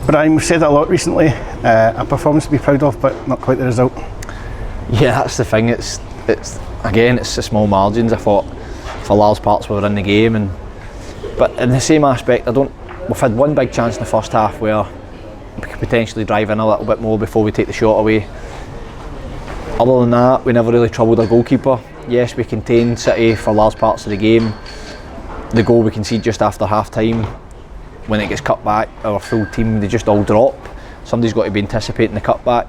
Brian, we've said it a lot recently, a performance to be proud of, but not quite the result. Yeah, that's the thing. It's again, it's the small margins. I thought for large parts we were in the game, but in the same aspect, we've had one big chance in the first half where we could potentially drive in a little bit more before we take the shot away. Other than that, we never really troubled our goalkeeper. Yes, we contained City for large parts of the game. The goal we concede just after half time, when it gets cut back, our full team, they just all drop. Somebody's got to be anticipating the cut back,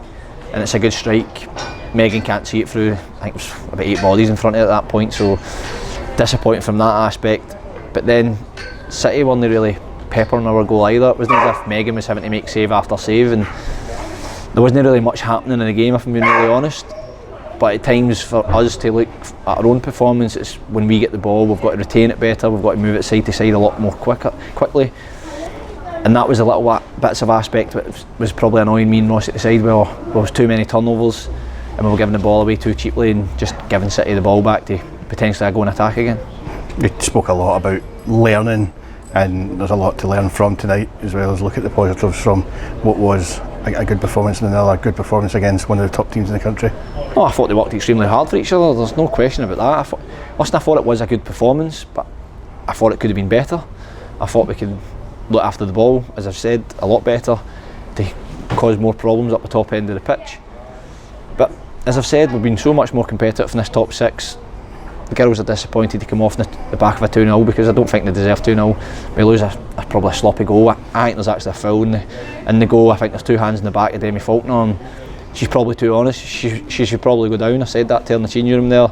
and it's a good strike. Megan can't see it through. I think it was about 8 bodies in front of it at that point, so disappointing from that aspect. But then City weren't really peppering our goal either. It wasn't as if Megan was having to make save after save, and there wasn't really much happening in the game, if I'm being really honest. But at times for us to look at our own performance, it's when we get the ball, we've got to retain it better, we've got to move it side to side a lot more quickly. And that was a little bits of aspect that was probably annoying me and Ross at the side, where there was too many turnovers and we were giving the ball away too cheaply and just giving City the ball back to potentially go and attack again. We spoke a lot about learning, and there's a lot to learn from tonight, as well as look at the positives from what was a good performance and another good performance against one of the top teams in the country. Oh, I thought they worked extremely hard for each other, there's no question about that. I thought it was a good performance, but I thought it could have been better. I thought we could look after the ball, as I've said, a lot better to cause more problems up the top end of the pitch. But as I've said, we've been so much more competitive in this top 6. The girls are disappointed to come off the back of a 2-0 because I don't think they deserve 2-0. We lose probably a sloppy goal. I think there's actually a foul in the goal. I think there's 2 hands in the back of Demi Faulkner, and she's probably too honest. She should probably go down. I said that to her in the changing room there.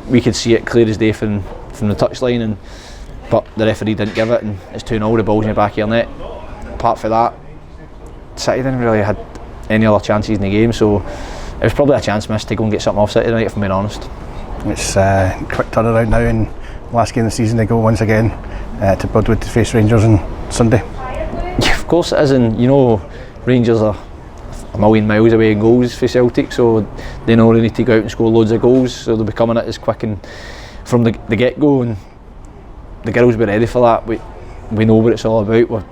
We could see it clear as day from the touchline, but the referee didn't give it, and it's 2-0, the ball's in the back of your net. Apart from that, City didn't really had any other chances in the game, so it was probably a chance missed to go and get something off City tonight, if I'm being honest. It's a quick turnaround now, in last game of the season they go once again to Budwood to face Rangers on Sunday. Yeah, of course it is, and you know Rangers are a million miles away in goals for Celtic, so they know they need to go out and score loads of goals, so they'll be coming at us quick and from the get-go, and the girls will be ready for that. We know what it's all about.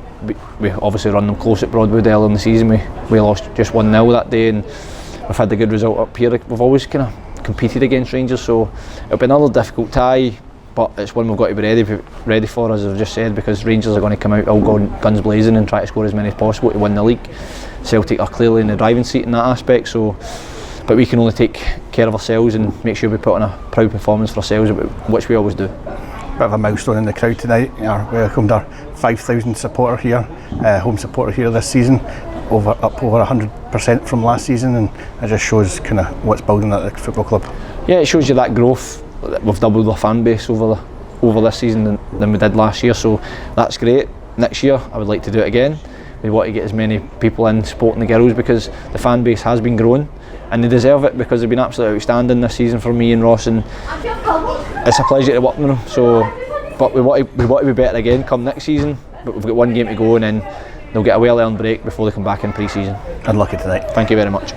We obviously run them close at Broadwood earlier in the season. We lost just 1-0 that day, and we've had the good result up here. We've always kind of competed against Rangers, so it'll be another difficult tie, but it's one we've got to be ready for, as I've just said, because Rangers are going to come out all guns blazing and try to score as many as possible to win the league. Celtic are clearly in the driving seat in that aspect, so but we can only take care of ourselves and make sure we put on a proud performance for ourselves, which we always do. Bit of a milestone in the crowd tonight. We welcomed our 5,000 supporter here, home supporter here this season, up over 100% from last season, and it just shows kind of what's building at the football club. Yeah, it shows you that growth. We've doubled our fan base over this season than we did last year, so that's great. Next year I would like to do it again. We want to get as many people in supporting the girls, because the fan base has been growing and they deserve it, because they've been absolutely outstanding this season for me and Ross, and it's a pleasure to work with them. So, but we want to be better again come next season, but we've got one game to go, and then they'll get a well-earned break before they come back in pre-season. Unlucky tonight. Thank you very much.